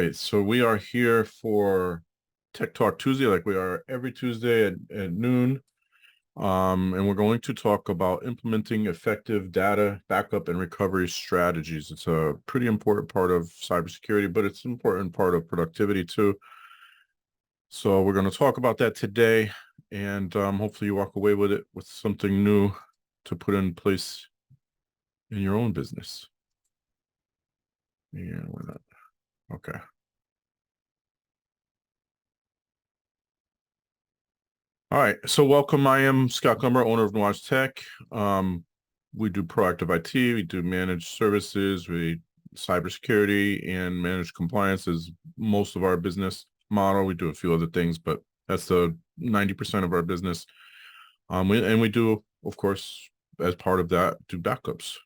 right, so we are here for Tech Talk Tuesday, like we are every Tuesday at noon. And we're going to talk about implementing effective data backup and recovery strategies. It's a pretty important part of cybersecurity, but it's an important part of productivity too. So we're going to talk about that today, and hopefully you walk away with it with something new to put in place in your own business. Yeah, we're not. Okay. All right, so welcome. I am Scott Gummer, owner of Nuage Tech. We do proactive IT, we do managed services, we cybersecurity and managed compliance is most of our business model. We do a few other things, but that's the 90% of our business. We do, of course, as part of that, do backups.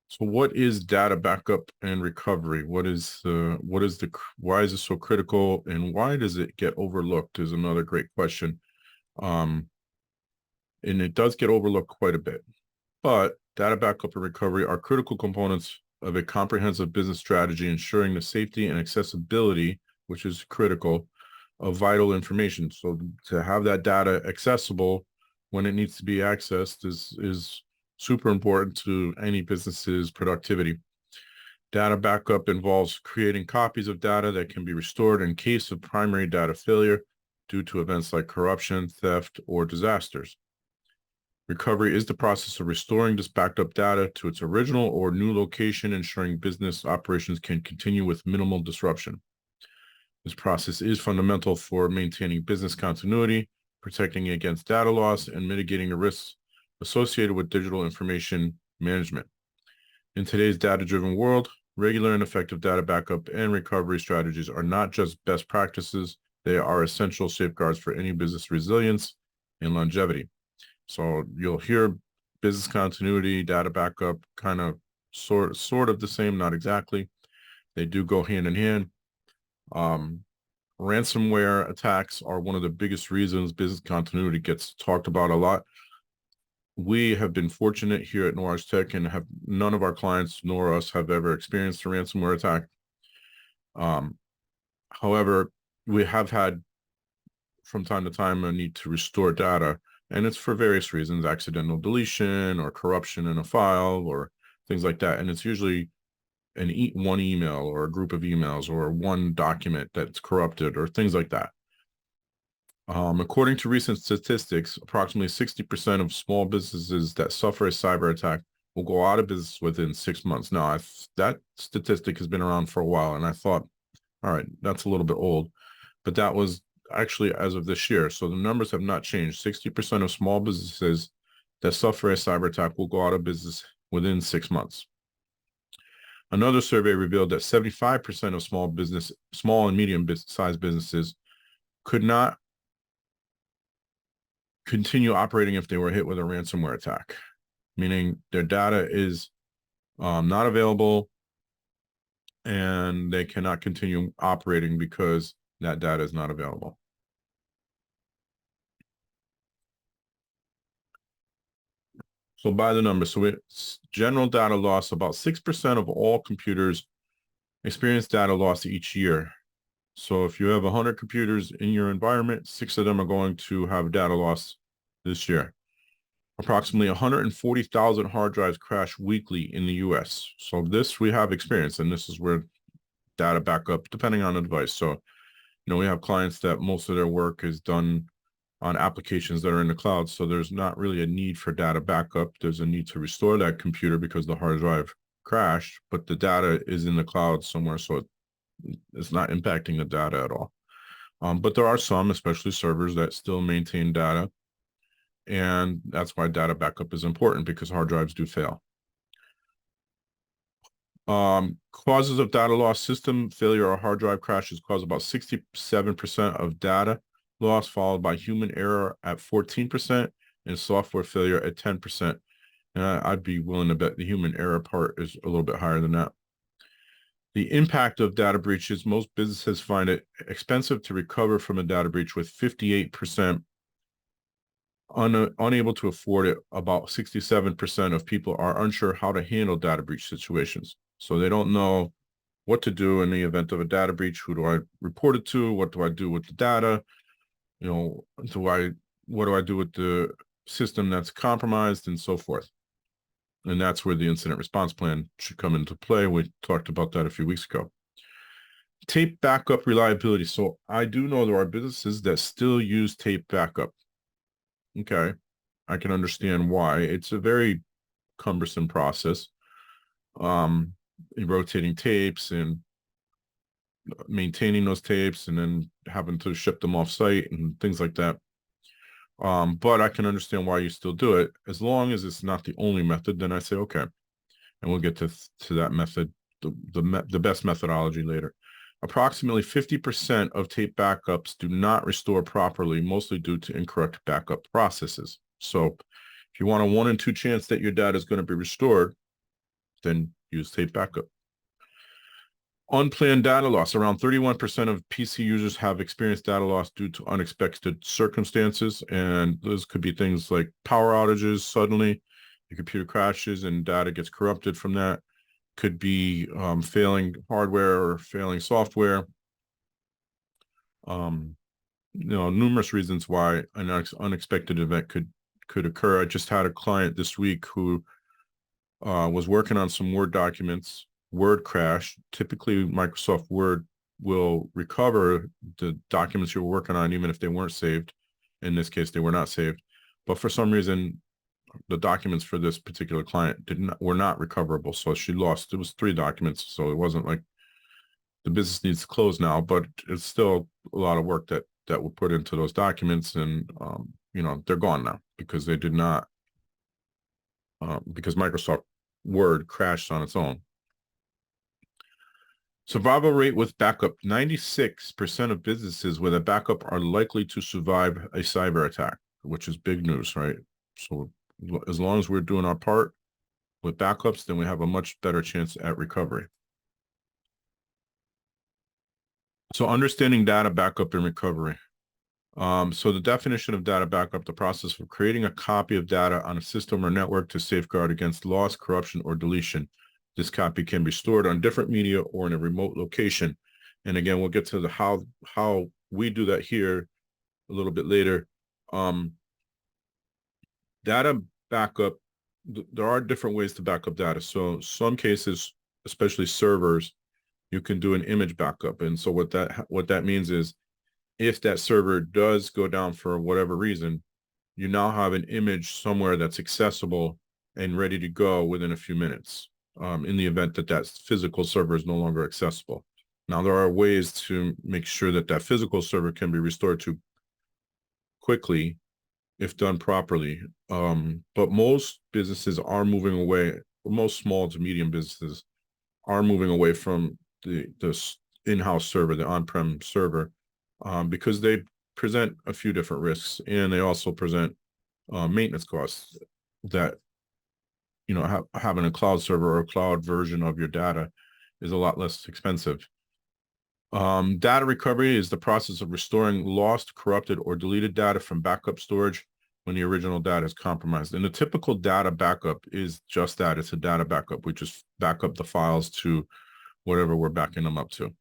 So what is data backup and recovery? Why is it so critical, and why does it get overlooked is another great question. And it does get overlooked quite a bit, but data backup and recovery are critical components of a comprehensive business strategy, ensuring the safety and accessibility, which is critical, of vital information. So to have that data accessible when it needs to be accessed is super important to any business's productivity. Data backup involves creating copies of data that can be restored in case of primary data failure due to events like corruption, theft, or disasters. Recovery is the process of restoring this backed up data to its original or new location, ensuring business operations can continue with minimal disruption. This process is fundamental for maintaining business continuity, protecting against data loss, and mitigating the risks associated with digital information management. In today's data-driven world, regular and effective data backup and recovery strategies are not just best practices, they are essential safeguards for any business resilience and longevity. So you'll hear business continuity, data backup, kind of sort of the same, not exactly. They do go hand in hand. Ransomware attacks are one of the biggest reasons business continuity gets talked about a lot. We have been fortunate here at Nuage Tech, and have none of our clients nor us have ever experienced a ransomware attack. However, we have had from time to time a need to restore data, and it's for various reasons, accidental deletion or corruption in a file or things like that. And it's usually one email or a group of emails or one document that's corrupted or things like that. According to recent statistics, approximately 60% of small businesses that suffer a cyber attack will go out of business within 6 months. Now, that statistic has been around for a while, and I thought, all right, that's a little bit old, but that was actually as of this year. So the numbers have not changed. 60% of small businesses that suffer a cyber attack will go out of business within 6 months. Another survey revealed that 75% of small and medium-sized businesses could not continue operating if they were hit with a ransomware attack, meaning their data is not available and they cannot continue operating because that data is not available. So by the numbers, so it's general data loss, about 6% of all computers experience data loss each year. So if you have 100 computers in your environment, 6 of them are going to have data loss this year. Approximately 140,000 hard drives crash weekly in the US. So this we have experience, and this is where data backup, depending on the device. So, we have clients that most of their work is done on applications that are in the cloud. So there's not really a need for data backup. There's a need to restore that computer because the hard drive crashed, but the data is in the cloud somewhere. So it's not impacting the data at all. But there are some, especially servers, that still maintain data. And that's why data backup is important, because hard drives do fail. Causes of data loss: system failure or hard drive crashes cause about 67% of data loss, followed by human error at 14% and software failure at 10%. And I'd be willing to bet the human error part is a little bit higher than that. The impact of data breaches: most businesses find it expensive to recover from a data breach, with 58% unable to afford it. About 67% of people are unsure how to handle data breach situations. So they don't know what to do in the event of a data breach. Who do I report it to? What do I do with the data? What do I do with the system that's compromised, and so forth? And that's where the incident response plan should come into play. We talked about that a few weeks ago. Tape backup reliability. So I do know there are businesses that still use tape backup. Okay. I can understand why. It's a very cumbersome process. Rotating tapes and maintaining those tapes and then having to ship them off site and things like that. But I can understand why you still do it. As long as it's not the only method, then I say, okay. And we'll get to that method, the best methodology later. Approximately 50% of tape backups do not restore properly, mostly due to incorrect backup processes. So if you want a 1 in 2 chance that your data is going to be restored, then use tape backup. Unplanned data loss. Around 31% of PC users have experienced data loss due to unexpected circumstances. And those could be things like power outages suddenly, your computer crashes and data gets corrupted from that. Could be failing hardware or failing software. Numerous reasons why an unexpected event could occur. I just had a client this week who was working on some Word documents. Word crashed. Typically, Microsoft Word will recover the documents you were working on, even if they weren't saved. In this case, they were not saved. But for some reason, the documents for this particular client were not recoverable. So she lost. It was 3 documents. So it wasn't like the business needs to close now, but it's still a lot of work that were put into those documents. And, they're gone now because they did not, because Microsoft Word crashed on its own. Survival rate with backup. 96% of businesses with a backup are likely to survive a cyber attack, which is big news, right? So as long as we're doing our part with backups, then we have a much better chance at recovery. So understanding data backup and recovery. So the definition of data backup, the process of creating a copy of data on a system or network to safeguard against loss, corruption, or deletion. This copy can be stored on different media or in a remote location. And again, we'll get to the how we do that here a little bit later. Data backup, there are different ways to back up data. So some cases, especially servers, you can do an image backup. And so what that means is if that server does go down for whatever reason, you now have an image somewhere that's accessible and ready to go within a few minutes. In the event that physical server is no longer accessible. Now, there are ways to make sure that physical server can be restored to quickly if done properly. But most businesses are moving away, most small to medium businesses are moving away from the in-house server, the on-prem server, because they present a few different risks, and they also present maintenance costs that having a cloud server or a cloud version of your data is a lot less expensive. Data recovery is the process of restoring lost, corrupted, or deleted data from backup storage when the original data is compromised. And the typical data backup is just that. It's a data backup. We just back up the files to whatever we're backing them up to.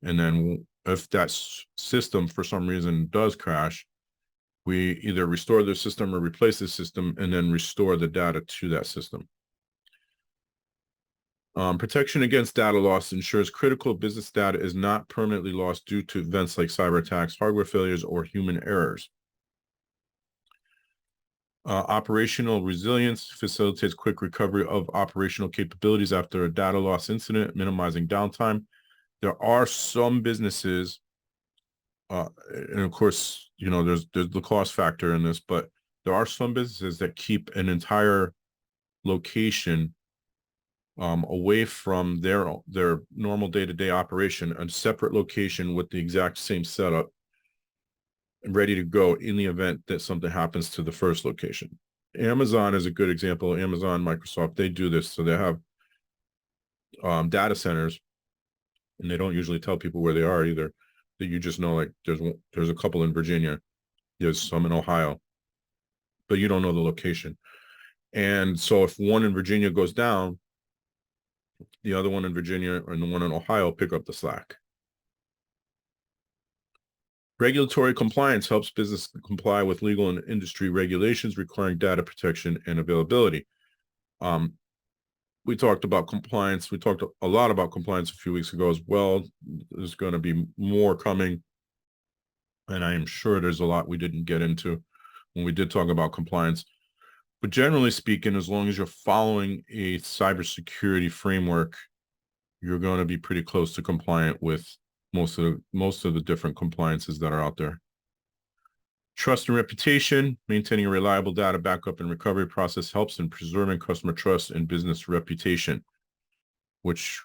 And then if that system for some reason does crash, we either restore the system or replace the system and then restore the data to that system. Protection against data loss ensures critical business data is not permanently lost due to events like cyber attacks, hardware failures, or human errors. Operational resilience facilitates quick recovery of operational capabilities after a data loss incident, minimizing downtime. There are some businesses, and of course, there's the cost factor in this, but there are some businesses that keep an entire location away from their normal day-to-day operation, a separate location with the exact same setup, ready to go in the event that something happens to the first location. Amazon is a good example. Amazon, Microsoft, they do this. So they have data centers, and they don't usually tell people where they are either. That you just know, like there's a couple in Virginia, there's some in Ohio, but you don't know the location. And so if one in Virginia goes down, the other one in Virginia and the one in Ohio pick up the slack. Regulatory compliance helps business comply with legal and industry regulations requiring data protection and availability. We talked about compliance. We talked a lot about compliance a few weeks ago as well. There's going to be more coming, and I am sure there's a lot we didn't get into when we did talk about compliance. But generally speaking, as long as you're following a cybersecurity framework, you're going to be pretty close to compliant with most of the different compliances that are out there. Trust and reputation. Maintaining a reliable data backup and recovery process helps in preserving customer trust and business reputation, which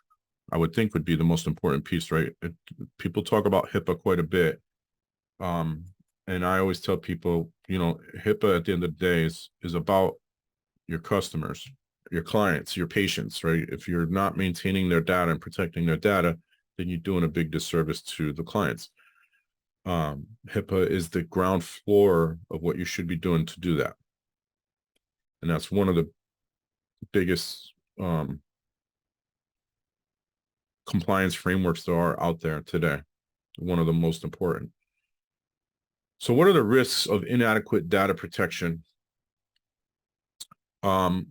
I would think would be the most important piece, right? People talk about HIPAA quite a bit. And I always tell people, HIPAA at the end of the day is about your customers, your clients, your patients, right? If you're not maintaining their data and protecting their data, then you're doing a big disservice to the clients. HIPAA is the ground floor of what you should be doing to do that. And that's one of the biggest compliance frameworks there are out there today, one of the most important. So what are the risks of inadequate data protection? One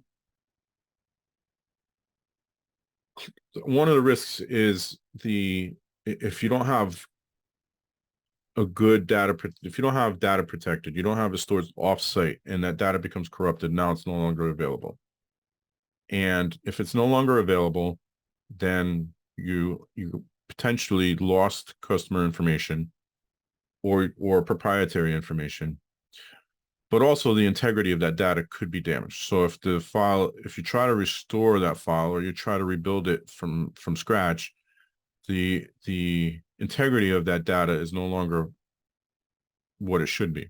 of the risks is if you don't have if you don't have data protected, you don't have it stored off-site, and that data becomes corrupted, now it's no longer available. And if it's no longer available, then you potentially lost customer information or proprietary information, but also the integrity of that data could be damaged. So if you try to restore that file or you try to rebuild it from scratch, the integrity of that data is no longer what it should be.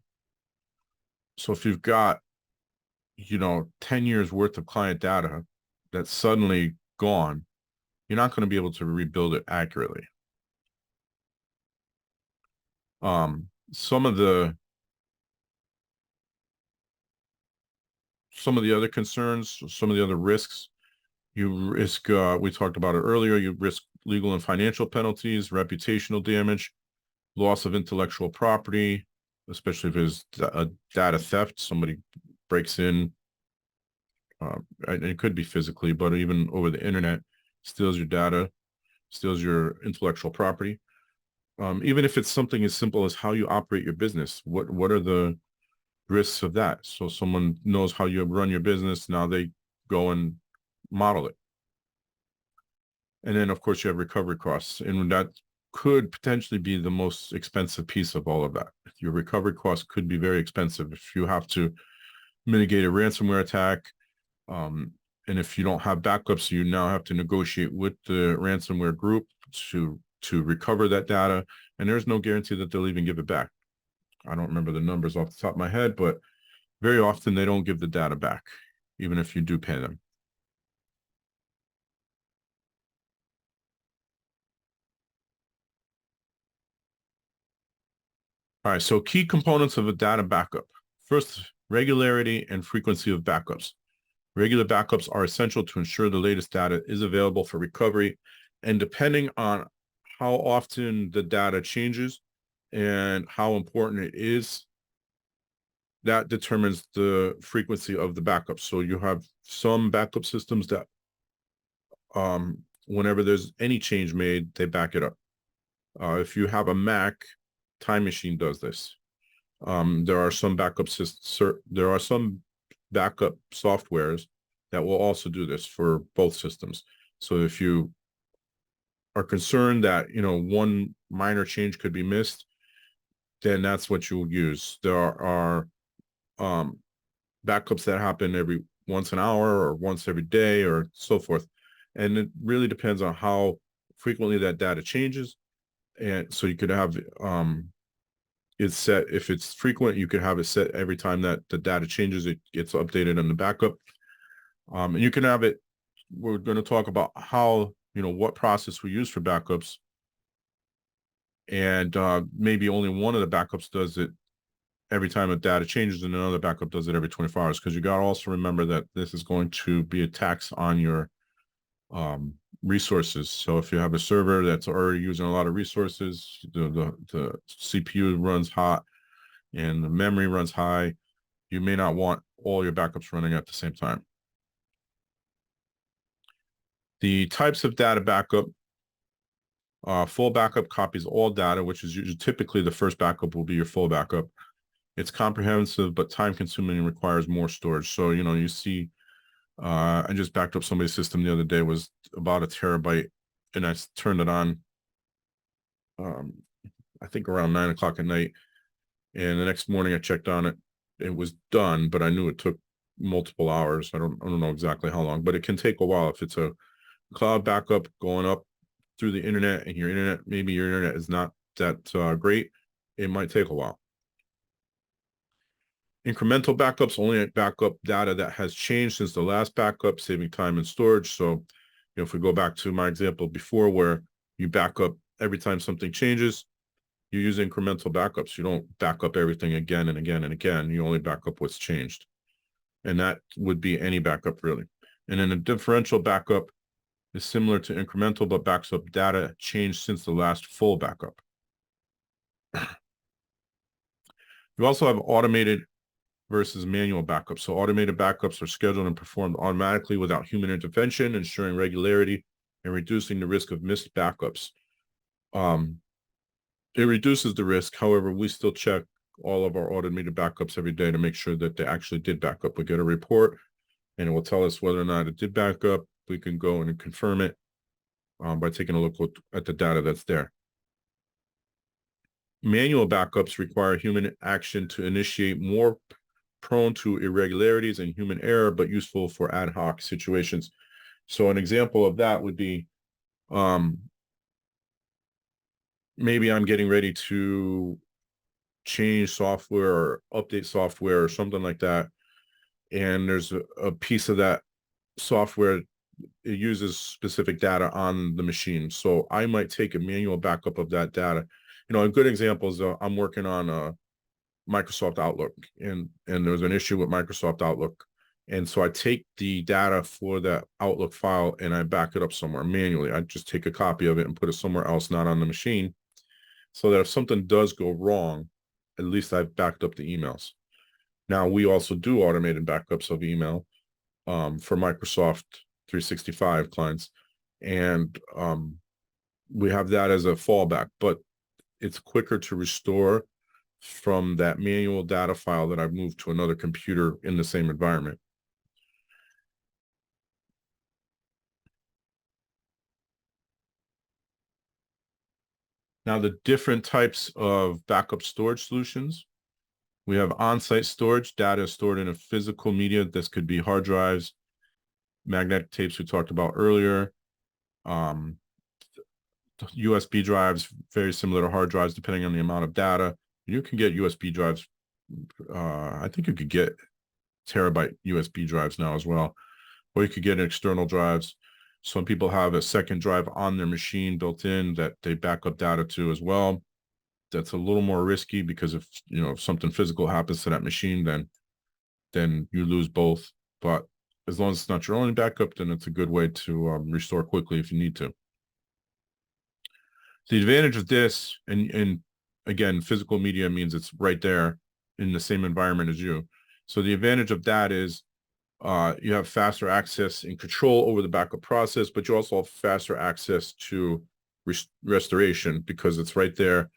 So if you've got 10 years worth of client data that's suddenly gone, you're not going to be able to rebuild it accurately. Some of the other concerns, some of the other risks, you risk, we talked about it earlier, you risk legal and financial penalties, reputational damage, loss of intellectual property, especially if it's a data theft, somebody breaks in, and it could be physically, but even over the internet, steals your data, steals your intellectual property. Even if it's something as simple as how you operate your business, what are the risks of that? So someone knows how you run your business, now they go and model it. And then, of course, you have recovery costs, and that could potentially be the most expensive piece of all of that. Your recovery costs could be very expensive if you have to mitigate a ransomware attack. And if you don't have backups, you now have to negotiate with the ransomware group to recover that data. And there's no guarantee that they'll even give it back. I don't remember the numbers off the top of my head, but very often they don't give the data back, even if you do pay them. All right, so key components of a data backup. First, regularity and frequency of backups. Regular backups are essential to ensure the latest data is available for recovery, and depending on how often the data changes and how important it is, that determines the frequency of the backup. So you have some backup systems that whenever there's any change made, they back it up. If you have a Mac, Time Machine does this. There are some backup softwares that will also do this for both systems. So if you are concerned that one minor change could be missed, then that's what you'll use. There are backups that happen every once an hour or once every day or so forth. And it really depends on how frequently that data changes. And so you could have it's set, if it's frequent, you could have it set every time that the data changes, it gets updated in the backup. And you can have it, we're going to talk about how, what process we use for backups. And maybe only one of the backups does it every time a data changes and another backup does it every 24 hours, because you got to also remember that this is going to be a tax on your resources. So if you have a server that's already using a lot of resources, the CPU runs hot and the memory runs high, you may not want all your backups running at the same time. The types of data backup, full backup copies all data, which is usually typically the first backup will be your full backup. It's comprehensive, but time consuming and requires more storage. So, you see, I just backed up somebody's system the other day, was about 1 terabyte, and I turned it on, I think around 9 o'clock at night. And the next morning I checked on it. It was done, but I knew it took multiple hours. I don't know exactly how long, but it can take a while. If it's a cloud backup going up through the internet and maybe your internet is not that great, it might take a while. Incremental backups only backup data that has changed since the last backup, saving time and storage. So, if we go back to my example before where you back up every time something changes, you use incremental backups. You don't back up everything again and again and again. You only back up what's changed. And that would be any backup, really. And then a differential backup is similar to incremental, but backs up data changed since the last full backup. You also have automated versus manual backups. So automated backups are scheduled and performed automatically without human intervention, ensuring regularity and reducing the risk of missed backups. It reduces the risk. However, we still check all of our automated backups every day to make sure that they actually did backup. We get a report and it will tell us whether or not it did backup. We can go in and confirm it by taking a look at the data that's there. Manual backups require human action to initiate, more prone to irregularities and human error, but useful for ad hoc situations. So an example of that would be maybe I'm getting ready to change software or update software or something like that, and there's a piece of that software, it uses specific data on the machine. So I might take a manual backup of that data. A good example is I'm working on Microsoft Outlook, and there's an issue with Microsoft Outlook. And so I take the data for that Outlook file and I back it up somewhere manually. I just take a copy of it and put it somewhere else, not on the machine, so that if something does go wrong, at least I've backed up the emails. Now, we also do automated backups of email for Microsoft 365 clients, and we have that as a fallback, but it's quicker to restore from that manual data file that I've moved to another computer in the same environment. Now, the different types of backup storage solutions. We have on-site storage. Data is stored in a physical media. This could be hard drives, magnetic tapes we talked about earlier, USB drives, very similar to hard drives, depending on the amount of data. You can get USB drives. I think you could get terabyte USB drives now as well, or you could get external drives. Some people have a second drive on their machine built in that they back up data to as well. That's a little more risky because if something physical happens to that machine, then you lose both. But as long as it's not your only backup, then it's a good way to restore quickly if you need to. The advantage of this, and again, physical media means it's right there in the same environment as you. So the advantage of that is you have faster access and control over the backup process, but you also have faster access to restoration because it's right there.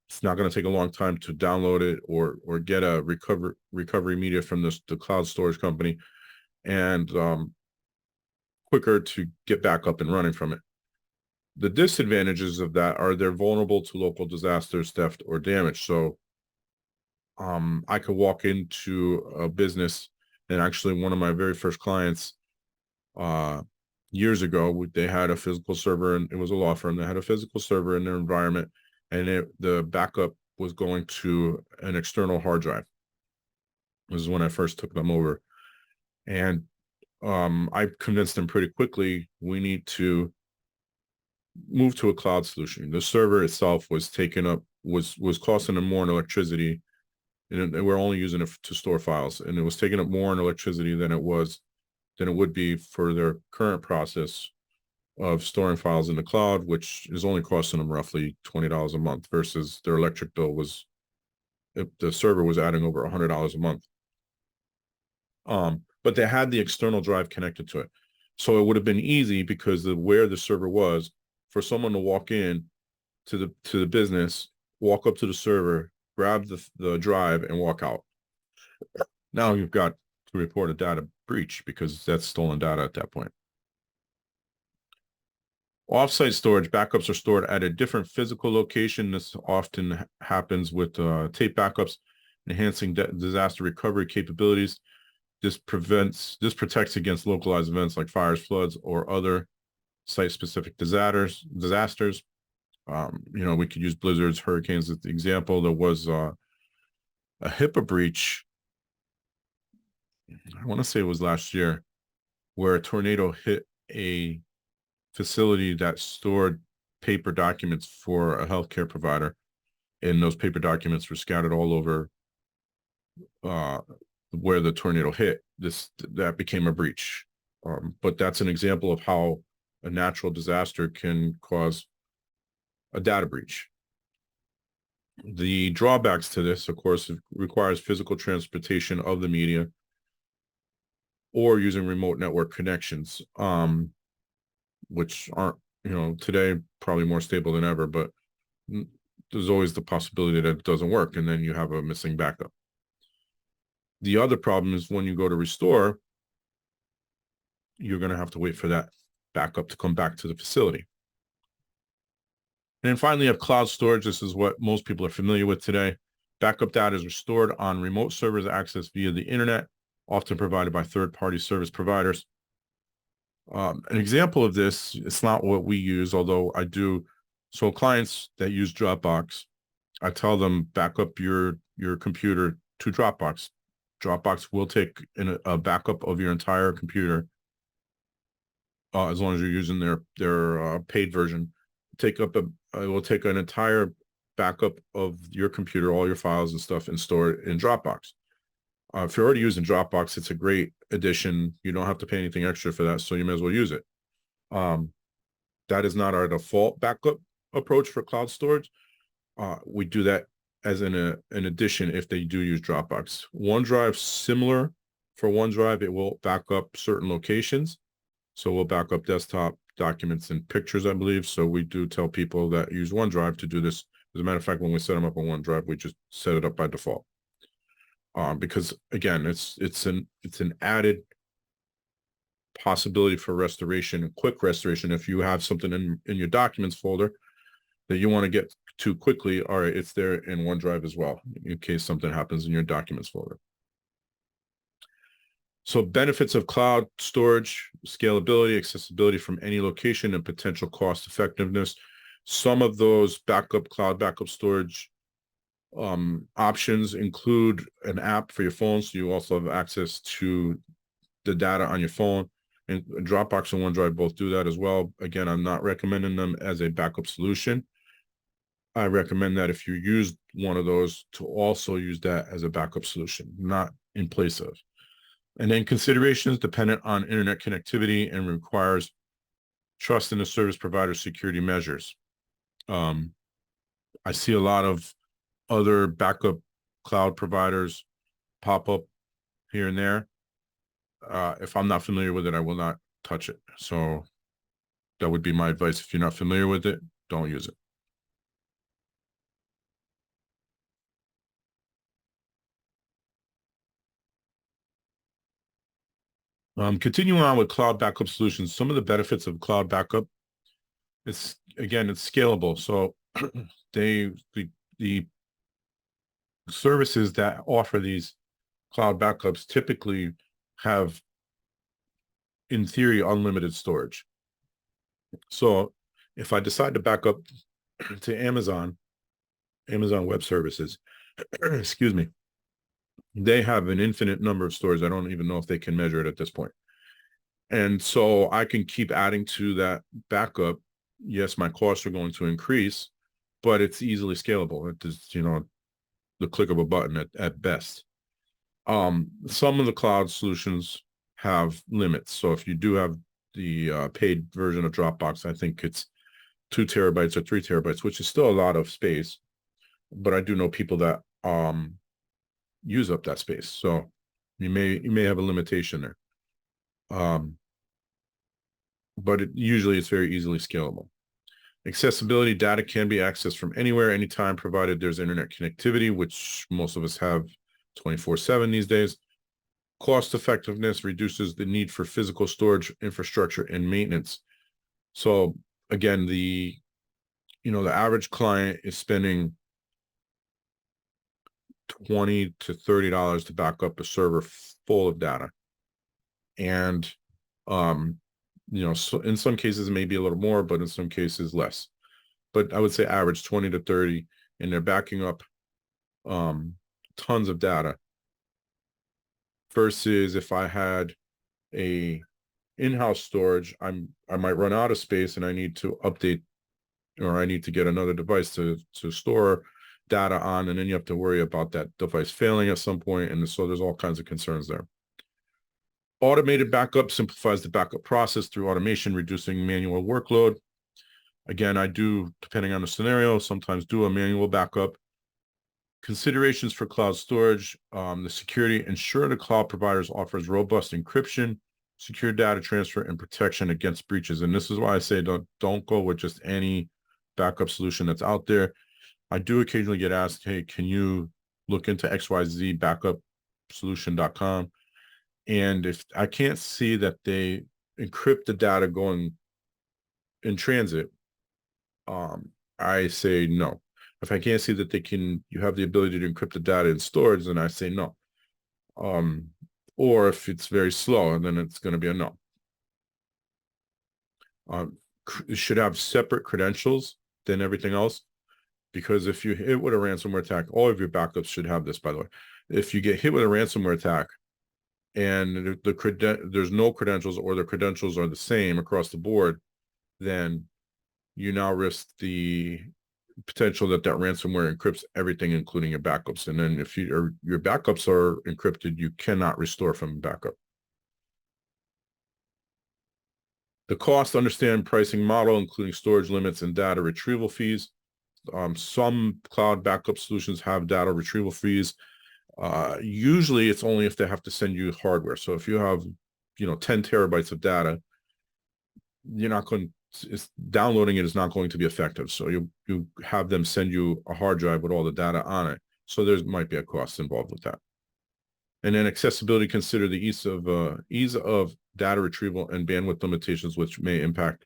It's not going to take a long time to download it or get a recovery media from the cloud storage company, and quicker to get back up and running from it. The disadvantages of that are they're vulnerable to local disasters, theft, or damage. So I could walk into a business, and actually one of my very first clients years ago, they had a physical server, and it was a law firm that had a physical server in their environment, and the backup was going to an external hard drive. This is when I first took them over. And I convinced them pretty quickly, we need to move to a cloud solution. The server itself was taken up, was costing them more in electricity and we're only using it to store files, and it was taking up more in electricity than it would be for their current process of storing files in the cloud, which is only costing them roughly $20 a month versus their electric bill was, if the server was adding over $100 a month. But they had the external drive connected to it. So it would have been easy because of where the server was for someone to walk in to the business, walk up to the server, grab the drive and walk out. Now you've got to report a data breach because that's stolen data at that point. Offsite storage, backups are stored at a different physical location. This often happens with tape backups, enhancing disaster recovery capabilities. This protects against localized events like fires, floods, or other site-specific disasters. We could use blizzards, hurricanes as the example. There was a HIPAA breach, I want to say it was last year, where a tornado hit a facility that stored paper documents for a healthcare provider, and those paper documents were scattered all over where the tornado hit. That became a breach. But that's an example of how a natural disaster can cause a data breach. The drawbacks to this, of course, requires physical transportation of the media or using remote network connections, which aren't, today probably more stable than ever, but there's always the possibility that it doesn't work, and then you have a missing backup. The other problem is when you go to restore, you're going to have to wait for that backup to come back to the facility. And then finally, you have cloud storage. This is what most people are familiar with today. Backup data is stored on remote servers accessed via the internet, often provided by third-party service providers. An example of this, it's not what we use, although I do. So clients that use Dropbox, I tell them back up your computer to Dropbox. Dropbox will take a backup of your entire computer, as long as you're using their paid version. It will take an entire backup of your computer, all your files and stuff, and store it in Dropbox. If you're already using Dropbox, it's a great addition. You don't have to pay anything extra for that, so you may as well use it. That is not our default backup approach for cloud storage. We do that as an addition if they do use Dropbox. OneDrive, similar. For OneDrive, it will back up certain locations. So we'll back up desktop documents and pictures, I believe. So we do tell people that use OneDrive to do this. As a matter of fact, when we set them up on OneDrive, we just set it up by default. Because again, it's an added possibility for restoration, quick restoration. If you have something in your documents folder that you want to get to quickly, all right, it's there in OneDrive as well, in case something happens in your documents folder. So benefits of cloud storage: scalability, accessibility from any location, and potential cost effectiveness. Some of those cloud backup storage options include an app for your phone, so you also have access to the data on your phone. And Dropbox and OneDrive both do that as well. Again, I'm not recommending them as a backup solution. I recommend that if you use one of those, to also use that as a backup solution, not in place of. And then considerations dependent on internet connectivity and requires trust in the service provider security measures. I see a lot of other backup cloud providers pop up here and there. If I'm not familiar with it, I will not touch it. So that would be my advice. If you're not familiar with it, don't use it. Continuing on with cloud backup solutions, some of the benefits of cloud backup, it's scalable. So the services that offer these cloud backups typically have, in theory, unlimited storage. So if I decide to back up to Amazon Web Services, excuse me, they have an infinite number of stores. I don't even know if they can measure it at this point. And so I can keep adding to that backup. Yes, my costs are going to increase, but it's easily scalable. It is, the click of a button at best. Some of the cloud solutions have limits. So if you do have the paid version of Dropbox, I think it's 2 terabytes or 3 terabytes, which is still a lot of space. But I do know people that use up that space. So you may have a limitation there. But usually it's very easily scalable. Accessibility: data can be accessed from anywhere, anytime, provided there's internet connectivity, which most of us have 24/7 these days. Cost effectiveness: reduces the need for physical storage, infrastructure, and maintenance. So again, the average client is spending $20 to $30 to back up a server full of data. And so in some cases it may be a little more, but in some cases less. But I would say average 20 to 30, and they're backing up tons of data. Versus if I had a in-house storage, I might run out of space and I need to update, or I need to get another device to store data on, and then you have to worry about that device failing at some point, and so there's all kinds of concerns there. Automated backup simplifies the backup process through automation, reducing manual workload. Again, I do, depending on the scenario, sometimes do a manual backup. Considerations for cloud storage: the security: ensure the cloud providers offers robust encryption, secure data transfer, and protection against breaches. And this is why I say don't go with just any backup solution that's out there. I do occasionally get asked, hey, can you look into XYZ backupsolution.com? And if I can't see that they encrypt the data going in transit, I say no. If I can't see that you have the ability to encrypt the data in storage, then I say no. Or if it's very slow, then it's going to be a no. It should have separate credentials than everything else, because if you hit with a ransomware attack, all of your backups should have this, by the way. If you get hit with a ransomware attack and there's no credentials, or the credentials are the same across the board, then you now risk the potential that ransomware encrypts everything, including your backups. And then if your backups are encrypted, you cannot restore from backup. The cost: understand pricing model, including storage limits and data retrieval fees. Some cloud backup solutions have data retrieval fees. Usually it's only if they have to send you hardware. So if you have 10 terabytes of data, downloading it is not going to be effective. So you have them send you a hard drive with all the data on it. So there might be a cost involved with that. And then accessibility: consider the ease of data retrieval and bandwidth limitations, which may impact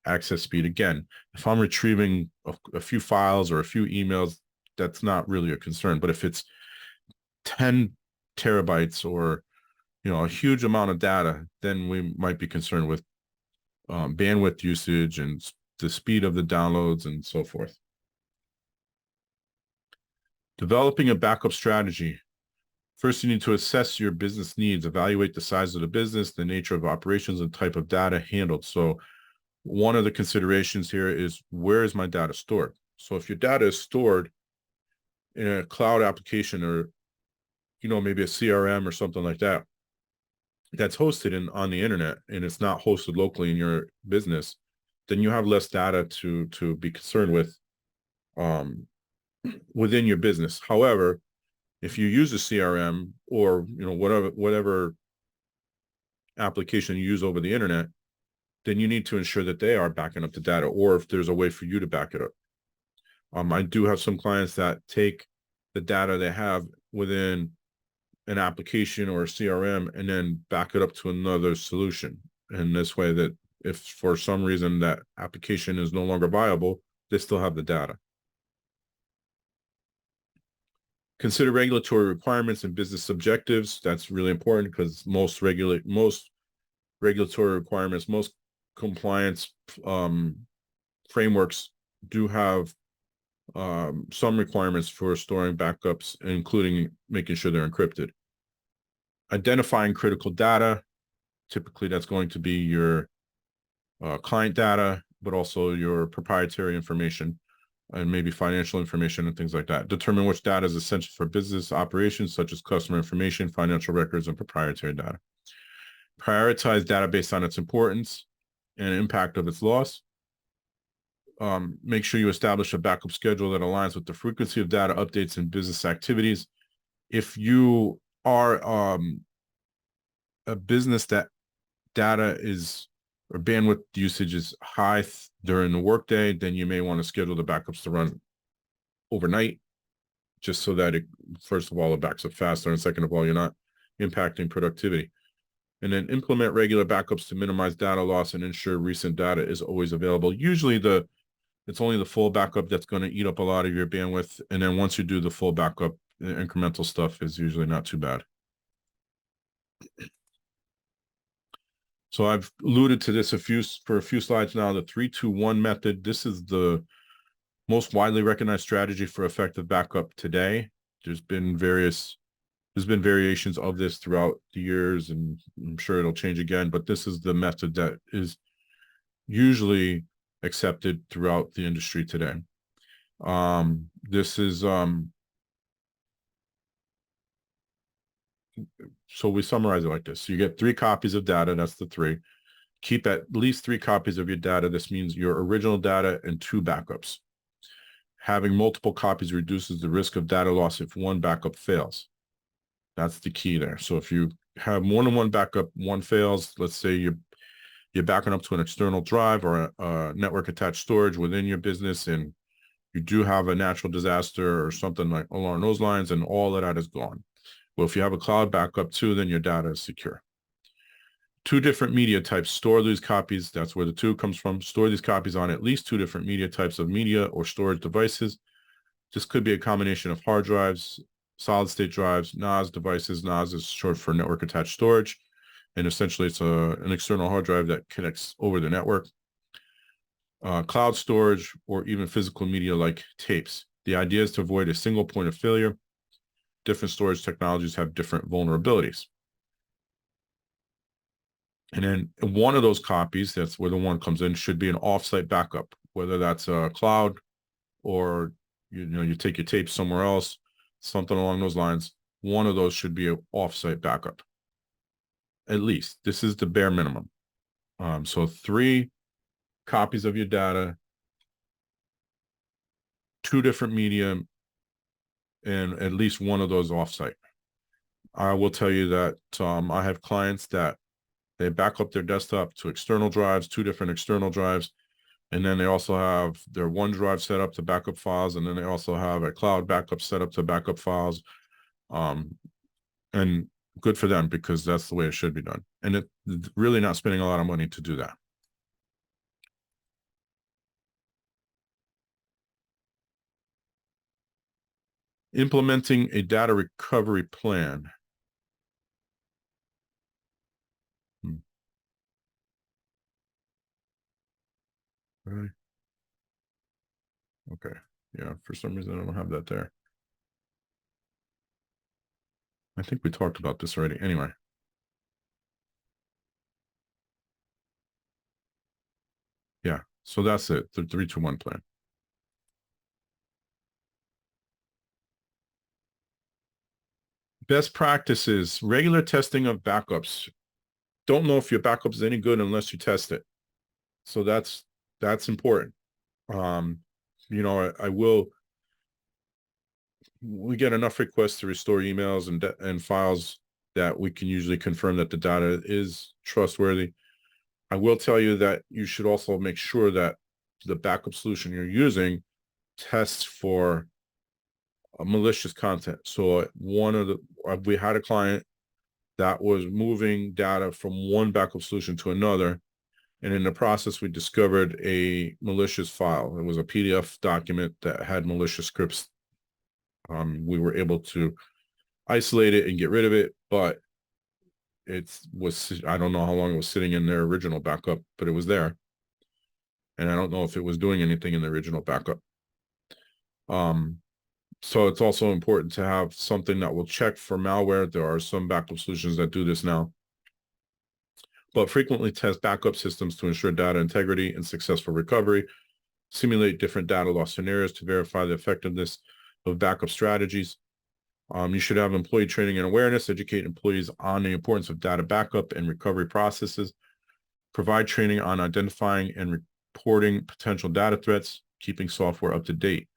access speed. Again, if I'm retrieving a few files or a few emails, that's not really a concern. But if it's 10 terabytes or a huge amount of data, then we might be concerned with bandwidth usage and the speed of the downloads and so forth. Developing a backup strategy: first, you need to assess your business needs, evaluate the size of the business, the nature of operations, and type of data handled. So one of the considerations here is, where is my data stored? So if your data is stored in a cloud application, or maybe a CRM or something like that, that's hosted on the internet, and it's not hosted locally in your business, then you have less data to be concerned with within your business. However, if you use a CRM or whatever application you use over the internet, then you need to ensure that they are backing up the data, or if there's a way for you to back it up. I do have some clients that take the data they have within an application or a CRM and then back it up to another solution. And this way, that if for some reason that application is no longer viable, they still have the data. Consider regulatory requirements and business objectives. That's really important, because most regulatory requirements, most compliance frameworks do have some requirements for storing backups, including making sure they're encrypted. Identifying critical data: typically that's going to be your client data, but also your proprietary information. and maybe financial information and things like that. Determine which data is essential for business operations, such as customer information, financial records, and proprietary data. Prioritize data based on its importance and impact of its loss. Make sure you establish a backup schedule that aligns with the frequency of data updates and business activities. If you are a business that data is or bandwidth usage is high during the workday, then you may want to schedule the backups to run overnight, just so that it, first of all, it backs up faster, and second of all, you're not impacting productivity. And then implement regular backups to minimize data loss and ensure recent data is always available. Usually it's only the full backup that's going to eat up a lot of your bandwidth. And then once you do the full backup, the incremental stuff is usually not too bad. So I've alluded to this for a few slides now, the 3-2-1 method. This is the most widely recognized strategy for effective backup today. There's been variations of this throughout the years, and I'm sure it'll change again, but this is the method that is usually accepted throughout the industry today. This is so we summarize it like this. You get 3 copies of data, that's the 3. Keep at least 3 copies of your data. This means your original data and 2 backups. Having multiple copies reduces the risk of data loss if one backup fails. That's the key there. So if you have more than one backup, one fails, let's say you're backing up to an external drive or a network attached storage within your business, and you do have a natural disaster or something like along those lines, and all of that is gone. Well, if you have a cloud backup too, then your data is secure. 2 different media types. Store these copies. That's where the 2 comes from. Store these copies on at least 2 different media types of media or storage devices. This could be a combination of hard drives, solid state drives, NAS devices. NAS is short for network attached storage. And essentially it's an external hard drive that connects over the network. Cloud storage, or even physical media like tapes. The idea is to avoid a single point of failure. Different storage technologies have different vulnerabilities. And then one of those copies, that's where the 1 comes in, should be an offsite backup, whether that's a cloud or you take your tape somewhere else, something along those lines. One of those should be an offsite backup. At least this is the bare minimum. So 3 copies of your data, 2 different media, and at least one of those offsite. I will tell you that I have clients that they back up their desktop to external drives, 2 different external drives, and then they also have their OneDrive set up to backup files, and then they also have a cloud backup set up to backup files. And good for them, because that's the way it should be done. And it's really not spending a lot of money to do that. Implementing a data recovery plan. Right. Okay. Yeah, for some reason I don't have that there. I think we talked about this already. Anyway. Yeah, so that's it. The 3-2-1 plan. Best practices, regular testing of backups. Don't know if your backup is any good unless you test it. So that's important. We get enough requests to restore emails and files that we can usually confirm that the data is trustworthy. I will tell you that you should also make sure that the backup solution you're using tests for malicious content. So we had a client that was moving data from one backup solution to another, and in the process we discovered a malicious file. It was a PDF document that had malicious scripts. We were able to isolate it and get rid of it, but I don't know how long it was sitting in their original backup, but it was there, and I don't know if it was doing anything in the original backup. So it's also important to have something that will check for malware. There are some backup solutions that do this now, but frequently test backup systems to ensure data integrity and successful recovery. simulate different data loss scenarios to verify the effectiveness of backup strategies. You should have employee training and awareness, educate employees on the importance of data backup and recovery processes, provide training on identifying and reporting potential data threats, keeping software up to date.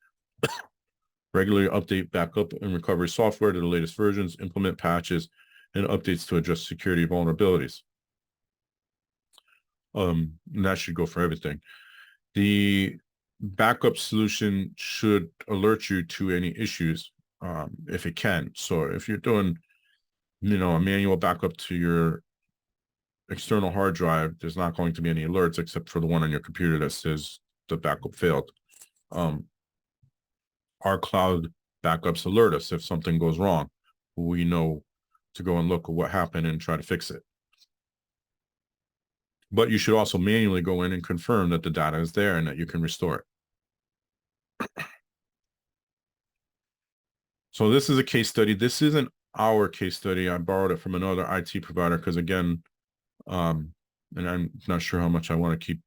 Regularly update backup and recovery software to the latest versions, implement patches and updates to address security vulnerabilities. And that should go for everything. The backup solution should alert you to any issues if it can. So if you're doing, a manual backup to your external hard drive, there's not going to be any alerts except for the one on your computer that says the backup failed. Our cloud backups alert us if something goes wrong. We know to go and look at what happened and try to fix it. But you should also manually go in and confirm that the data is there and that you can restore it. So this is a case study. This isn't our case study. I borrowed it from another IT provider because, again, and I'm not sure how much I want to keep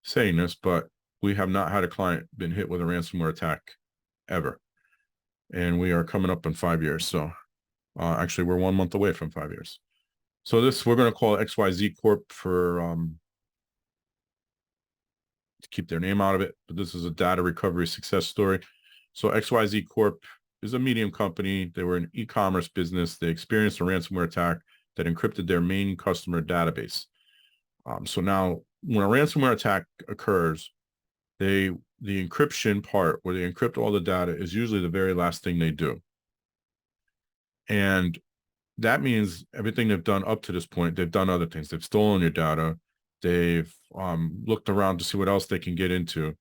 saying this, but we have not had a client been hit with a ransomware attack ever. And we are coming up on 5 years. So actually, we're 1 month away from 5 years. So this, we're going to call XYZ Corp for to keep their name out of it. But this is a data recovery success story. So XYZ Corp is a medium company. They were an e-commerce business. They experienced a ransomware attack that encrypted their main customer database. So now when a ransomware attack occurs, the encryption part where they encrypt all the data is usually the very last thing they do. And that means everything they've done up to this point, they've done other things. They've stolen your data. They've looked around to see what else they can get into.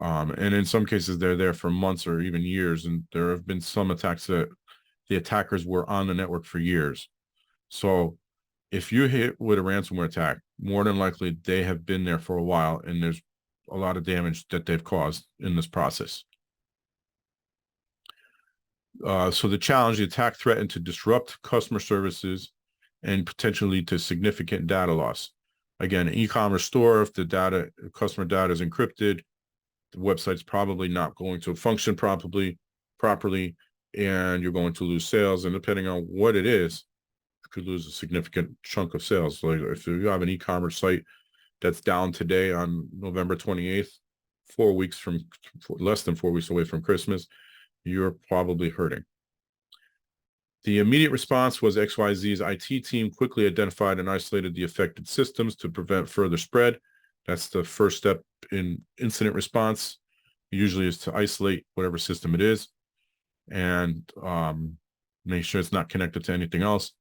And in some cases, they're there for months or even years. And there have been some attacks that the attackers were on the network for years. So if you hit with a ransomware attack, more than likely they have been there for a while, and there's a lot of damage that they've caused in this process. So the challenge, the attack threatened to disrupt customer services and potentially lead to significant data loss. Again, an e-commerce store, if the customer data is encrypted, the website's probably not going to function properly, and you're going to lose sales. And depending on what it is, you could lose a significant chunk of sales. So if you have an e-commerce site that's down today on November 28th, less than 4 weeks away from Christmas, you're probably hurting. The immediate response was XYZ's IT team quickly identified and isolated the affected systems to prevent further spread. That's the first step in incident response. Usually is to isolate whatever system it is and make sure it's not connected to anything else.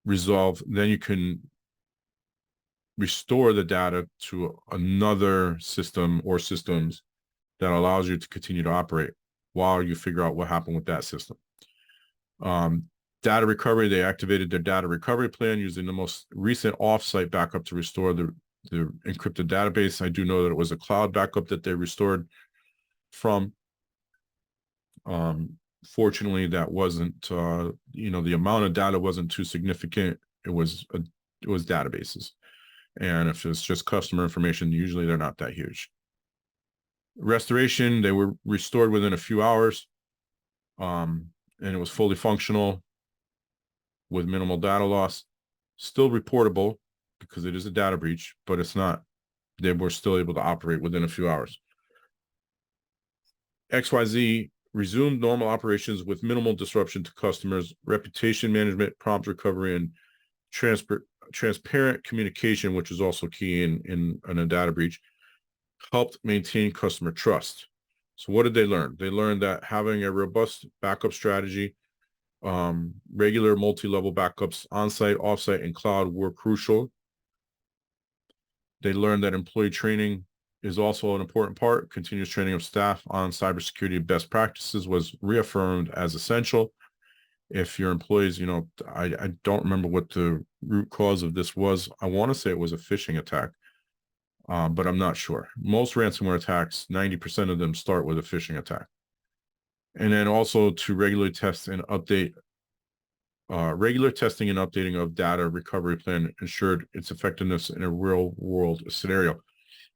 Resolve, then you can restore the data to another system or systems that allows you to continue to operate while you figure out what happened with that system. Data recovery, they activated their data recovery plan using the most recent offsite backup to restore the encrypted database. I do know that it was a cloud backup that they restored from. Fortunately, that wasn't, the amount of data wasn't too significant. It was databases. And if it's just customer information, usually they're not that huge. Restoration, they were restored within a few hours. And it was fully functional with minimal data loss. Still reportable because it is a data breach, but it's not. They were still able to operate within a few hours. XYZ resumed normal operations with minimal disruption to customers. Reputation management, prompt recovery, and transparent communication, which is also key in a data breach, helped maintain customer trust. So what did they learn? They learned that having a robust backup strategy, regular multi-level backups on-site, off-site, and cloud were crucial. They learned that employee training is also an important part. Continuous training of staff on cybersecurity best practices was reaffirmed as essential. If your employees, I don't remember what the root cause of this was. I want to say it was a phishing attack. But I'm not sure. Most ransomware attacks, 90% of them start with a phishing attack. And then also to regularly test and update, regular testing and updating of data recovery plan ensured its effectiveness in a real world scenario.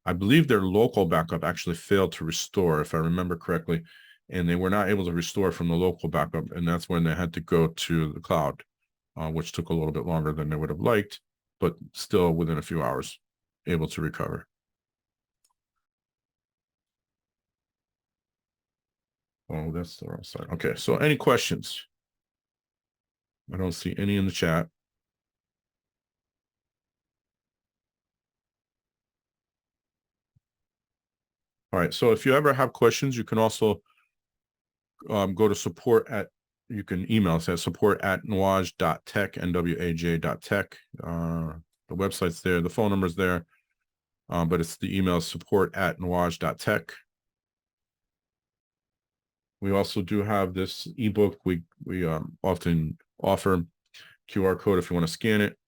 I believe their local backup actually failed to restore, if I remember correctly, and they were not able to restore from the local backup, and that's when they had to go to the cloud, which took a little bit longer than they would have liked, but still within a few hours able to recover. Oh, that's the wrong side. Okay, so any questions? I don't see any in the chat. All right, so if you ever have questions, you can also go to support at, you can email us at support@nuage.tech, NWAJ.tech. The website's there, the phone number's there, but it's the email support@nuage.tech. We also do have this ebook. We often offer QR code if you want to scan it.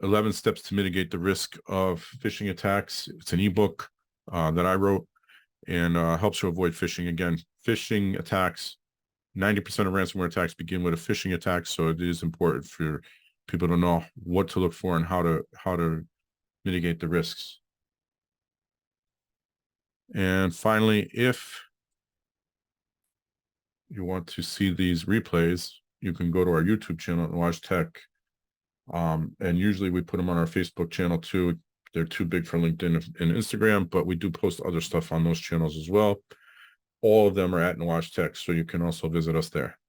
11 steps to mitigate the risk of phishing attacks. It's an ebook that I wrote, and helps you avoid phishing. Again, phishing attacks, 90% of ransomware attacks begin with a phishing attack, so it is important for people to know what to look for and how to mitigate the risks. And finally, if you want to see these replays, you can go to our YouTube channel and watch tech. And usually we put them on our Facebook channel too. They're too big for LinkedIn and Instagram, but we do post other stuff on those channels as well. All of them are at Nuage Tech, so you can also visit us there.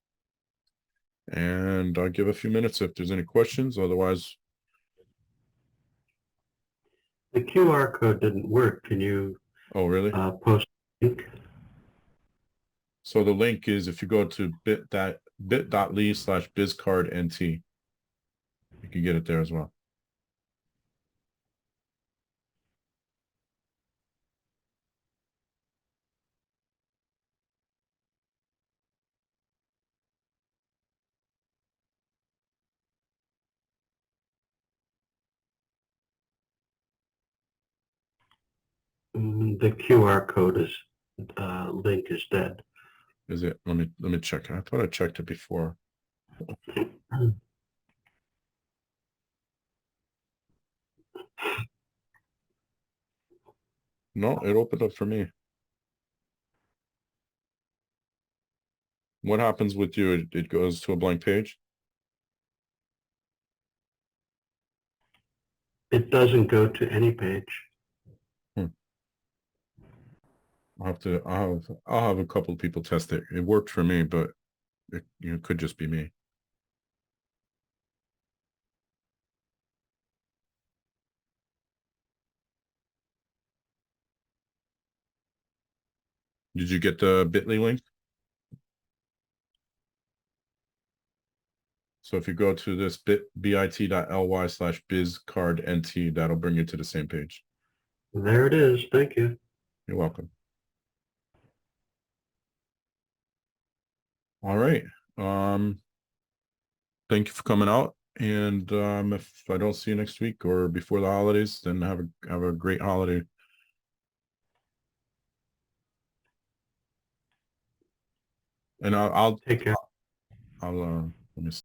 And I'll give a few minutes if there's any questions. Otherwise, the QR code didn't work. Can you oh really? post a link? So the link is, if you go to bit.ly/bizcardnt, you can get it there as well. The QR code is link is dead. Is it? Let me check. I thought I checked it before. No, it opened up for me. What happens with you? It goes to a blank page? It doesn't go to any page. I'll have a couple of people test it. It worked for me, but it could just be me. Did you get the bit.ly link? So if you go to this bit.ly/bizcardnt, that'll bring you to the same page. There it is. Thank you. You're welcome. All right. Thank you for coming out. And if I don't see you next week or before the holidays, then have a great holiday. And I'll Take care. let me see.